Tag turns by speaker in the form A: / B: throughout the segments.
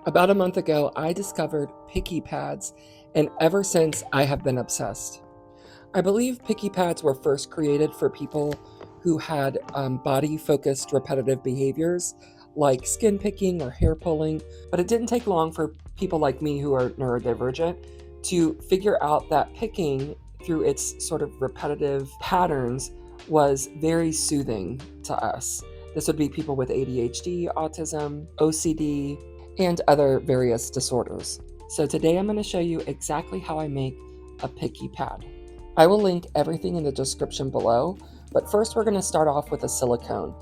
A: About a month ago, I discovered picky pads, and ever since I have been obsessed. I believe picky pads were first created for people who had body-focused repetitive behaviors like skin picking or hair pulling, but it didn't take long for people like me who are neurodivergent to figure out that picking through its sort of repetitive patterns was very soothing to us. This would be people with ADHD, autism, OCD, and other various disorders. So today I'm going to show you exactly how I make a picky pad. I will link everything in the description below, but first we're going to start off with a silicone.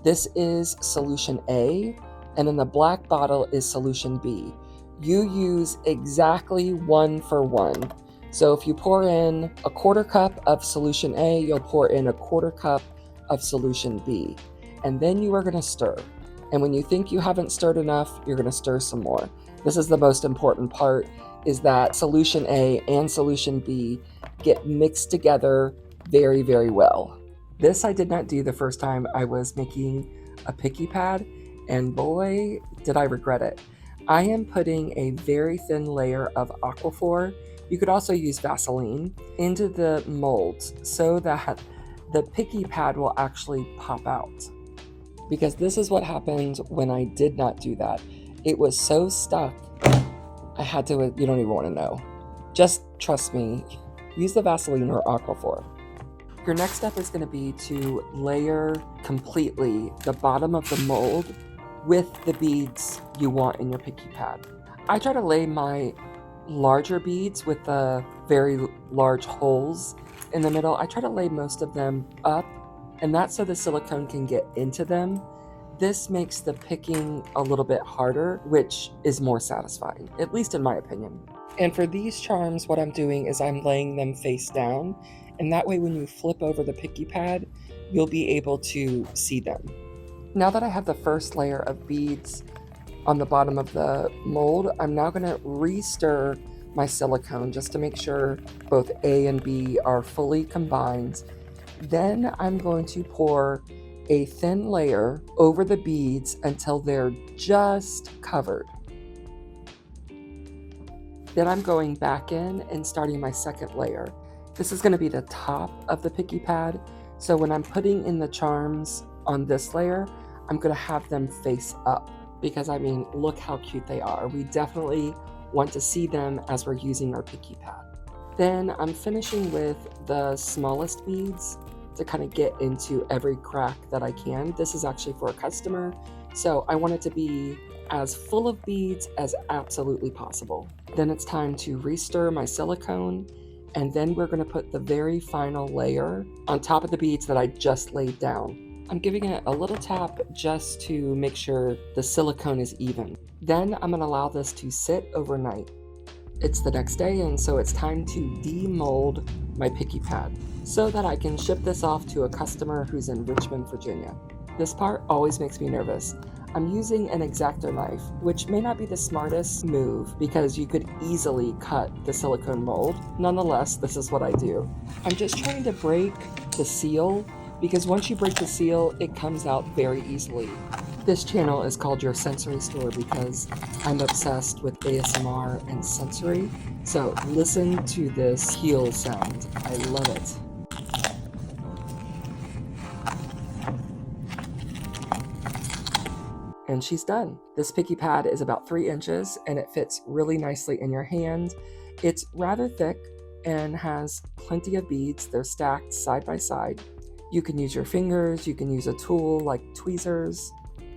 A: This is solution A, and in the black bottle is solution B. You use exactly 1 for 1. So if you pour in a 1/4 cup of solution A, you'll pour in a 1/4 cup of solution B. And then you are going to stir. And when you think you haven't stirred enough, you're going to stir some more. This is the most important part, is that solution A and solution B get mixed together very, very well. This I did not do the first time I was making a picky pad, and boy, did I regret it. I am putting a very thin layer of Aquaphor, you could also use Vaseline, into the molds so that the picky pad will actually pop out. Because this is what happened when I did not do that. It was so stuck, I had to, you don't even want to know. Just trust me, use the Vaseline or Aquaphor. Your next step is going to be to layer completely the bottom of the mold with the beads you want in your picky pad. I try to lay my larger beads with the very large holes in the middle. I try to lay most of them up, and that's so the silicone can get into them. This makes the picking a little bit harder, which is more satisfying, at least in my opinion. And for these charms, what I'm doing is I'm laying them face down, and that way when you flip over the picky pad, you'll be able to see them. Now that I have the first layer of beads on the bottom of the mold, I'm now going to re-stir my silicone just to make sure both A and B are fully combined. Then I'm going to pour a thin layer over the beads until they're just covered. Then I'm going back in and starting my second layer. This is going to be the top of the picky pad, so when I'm putting in the charms on this layer, I'm going to have them face up, because I mean, look how cute they are. We definitely want to see them as we're using our picky pad. Then I'm finishing with the smallest beads to kind of get into every crack that I can. This is actually for a customer, so I want it to be as full of beads as absolutely possible. Then it's time to re-stir my silicone, and then we're going to put the very final layer on top of the beads that I just laid down. I'm giving it a little tap just to make sure the silicone is even. Then I'm going to allow this to sit overnight. It's the next day, and so it's time to demold my picky pad so that I can ship this off to a customer who's in Richmond, Virginia. This part always makes me nervous. I'm using an X-Acto knife, which may not be the smartest move because you could easily cut the silicone mold. Nonetheless, this is what I do. I'm just trying to break the seal, because once you break the seal, it comes out very easily. This channel is called Your Sensory Store because I'm obsessed with ASMR and sensory. So listen to this heel sound. I love it. And she's done. This picky pad is about 3 inches and it fits really nicely in your hand. It's rather thick and has plenty of beads. They're stacked side by side. You can use your fingers, you can use a tool like tweezers,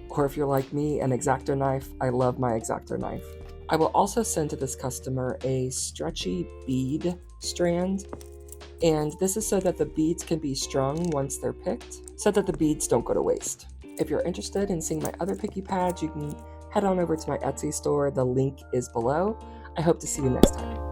A: or if you're like me, an X-Acto knife. I love my X-Acto knife. I will also send to this customer a stretchy bead strand, and this is so that the beads can be strung once they're picked, so that the beads don't go to waste. If you're interested in seeing my other picky pads, you can head on over to my Etsy store. The link is below. I hope to see you next time.